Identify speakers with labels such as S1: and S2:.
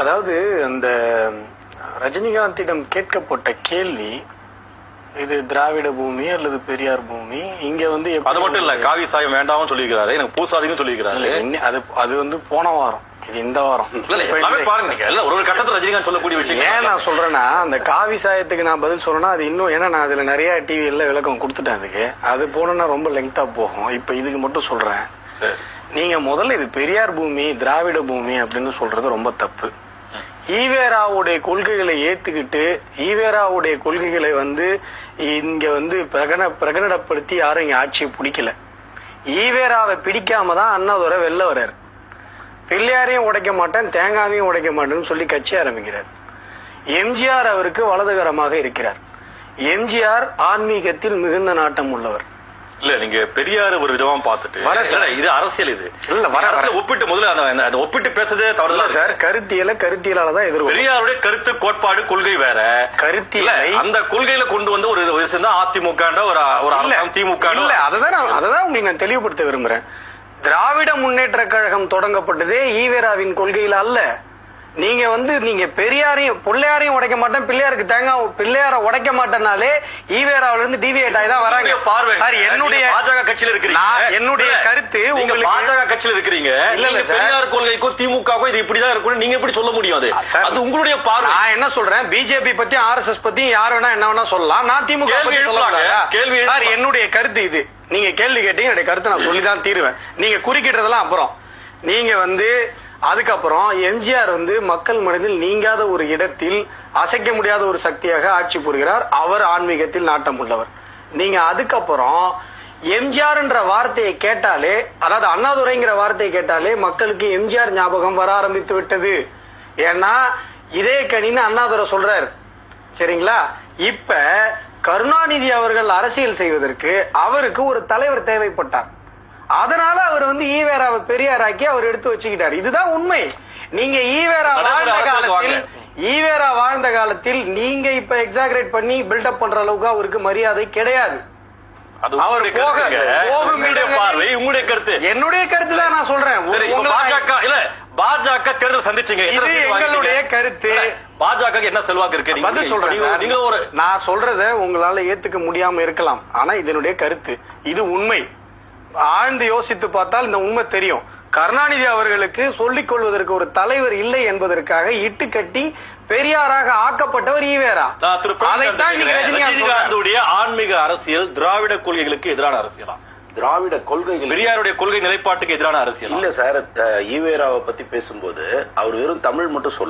S1: அதாவது அந்த ரஜினிகாந்திடம் கேட்கப்பட்ட கேள்வி, இது திராவிட பூமி அல்லது பெரியார் பூமி, இங்க வந்து
S2: அது மட்டும் இல்ல, காவி சாயம் வேண்டாம்னு சொல்லியிருக்கிறாரு, எனக்கு பூசாதின்னு சொல்லியிருக்கிறாரு.
S1: அது வந்து போன வாரம், இது இந்த வாரம்
S2: பாருங்க. ஒரு கட்டத்தில் ரஜினிகாந்த் சொல்லக்கூடிய விஷயம்
S1: ஏன் நான் சொல்றேன்னா, அந்த காவி சாயத்துக்கு நான் பதில் சொல்றேன்னா அது இன்னும், ஏன்னா நான் அதுல நிறைய டிவில விளக்கம் கொடுத்துட்டேன். அதுக்கு அது போனா ரொம்ப லெங்தா போகும். இப்ப இதுக்கு மட்டும் சொல்றேன். நீங்க முதல்ல இது பெரியார் பூமி திராவிட பூமி அப்படின்னு சொல்றது ரொம்ப தப்பு. ஈவேராவுடைய கொள்கைகளை ஏத்துக்கிட்டு ஈவேராவுடைய கொள்கைகளை வந்து இங்க வந்து பிரகடனப்படுத்தி யாரும் இங்க ஆட்சியை பிடிக்கல. ஈவேராவை பிடிக்காம தான் அண்ணாதுரை வெளில வர்றாரு. பிள்ளையாரையும் உடைக்க மாட்டேன், தேங்காவையும் உடைக்க மாட்டேன்னு சொல்லி கட்சி ஆரம்பிக்கிறார். எம்ஜிஆர் அவருக்கு வலதுகரமாக இருக்கிறார். எம்ஜிஆர் ஆன்மீகத்தில் மிகுந்த நாட்டம் உள்ளவர்.
S2: இல்ல, நீங்க பெரியார் ஒரு விதமா பாத்துட்டு இது அரசியல், இது இல்ல வர ஒப்பிட்டு முதல்ல அந்த ஒப்பிட்டு பேசுறதே தவறுதான்
S1: சார். கருத்தியலாலதான் எதிர்ப்பு.
S2: பெரியாருடைய கருத்து கோட்பாடு கொள்கை வேற.
S1: கருத்தியல அந்த
S2: கொள்கையில கொண்டு வந்து ஒரு சேர்ந்தா அதிமுக ஒரு திமுக
S1: இல்ல. அததான் உங்களுக்கு நான் தெளிவுபடுத்த விரும்புறேன். திராவிட முன்னேற்ற கழகம் தொடங்கப்பட்டதே ஈவேராவின் கொள்கையில அல்ல. நீங்க பெரியாரையும் பிள்ளையாரையும் உடைக்க மாட்டேன், பிள்ளையார உடைக்க மாட்டேன்னாலே ஈவேராவில இருந்து டிவியேட் ஆகி தான் வராங்க. சார், என்னுடைய
S2: பாஜக கட்சியில இருக்கிறீங்க,
S1: என்னுடைய கருத்து உங்களுக்கு
S2: பாஜக கட்சியில இருக்கிறீங்க. இல்ல, பெரியார் கொள்கைக்கும் திமுகவுக்கும் இது இப்படிதான் இருக்கும் நீங்க எப்படி சொல்ல முடியும்? அது உங்களுடைய பார்வை.
S1: நான் என்ன சொல்றேன், பிஜேபி பத்தி RSS பத்தி யார் வேணா என்ன வேணா சொல்லலாம். நான் திமுக பத்தி சொல்லலாம். கேள்வி சார், என்னுடைய கருத்து இது. நீங்க கேள்வி கேட்டீங்க, என்னுடைய கருத்தை நான் சொல்லிதான் தீருவேன். நீங்க குறுக்கிட்டதெல்லாம் அப்புறம். நீங்க அதுக்கப்புறம் எம்ஜிஆர் மக்கள் மனதில் நீங்காத ஒரு இடத்தில் அசைக்க முடியாத ஒரு சக்தியாக ஆட்சி புரிகிறார். அவர் ஆன்மீகத்தில் நாட்டம் உள்ளவர். நீங்க அதுக்கப்புறம் எம்ஜிஆர் என்ற வார்த்தையை கேட்டாலே, அதாவது அண்ணாதுரைங்கிற வார்த்தையை கேட்டாலே மக்களுக்கு எம்ஜிஆர் ஞாபகம் வர ஆரம்பித்து விட்டது. ஏன்னா இதே கணின்னு அண்ணாதுரை சொல்றாரு. சரிங்களா? இப்ப கருணாநிதி அவர்கள் அரசியல் செய்வதற்கு அவருக்கு ஒரு தலைவர் தேவைப்பட்டார். அதனால அவர் ஈவேராவை பெரியாராக்கி அவர் எடுத்து வச்சுக்கிட்டார். இதுதான் உண்மை. நீங்க ஈவேரா வாழ்ந்த காலத்தில் நீங்க இப்ப எக்ஸாகரேட் பண்ணி பில்டப் பண்ற அளவுக்கு அவருக்கு மரியாதை கிடையாது.
S2: உங்களுடைய கருத்து
S1: என்னுடைய கருத்து தான் நான் சொல்றேன்.
S2: பாஜக தேர்தல் சந்திச்சீங்க,
S1: இது எங்களுடைய கருத்து.
S2: பாஜக என்ன செல்வாக்கு இருக்கு?
S1: பதில் சொல்றேன். நான் சொல்றத உங்களால ஏத்துக்க முடியாம இருக்கலாம், ஆனா இதனுடைய கருத்து, இது உண்மை. ஆழ்ந்து யோசித்து பார்த்தால் இந்த உண்மை தெரியும். கருணாநிதி அவர்களுக்கு சொல்லிக் கொள்வதற்கு ஒரு தலைவர் இல்லை என்பதற்காக இட்டு கட்டி பெரியாராக ஆக்கப்பட்டவர் ஈவேரா.
S2: ரஜினிகாந்துடைய ஆன்மீக அரசியல் திராவிட கொள்கைகளுக்கு எதிரான அரசியலா?
S3: திராவிட கொள்கைகள்,
S2: பெரியாருடைய கொள்கை நிலைப்பாட்டுக்கு எதிரான அரசியல்
S3: இல்ல சார். ஈவேராவை பத்தி பேசும்போது அவர் வெறும் தமிழ் மட்டும் சொல்ல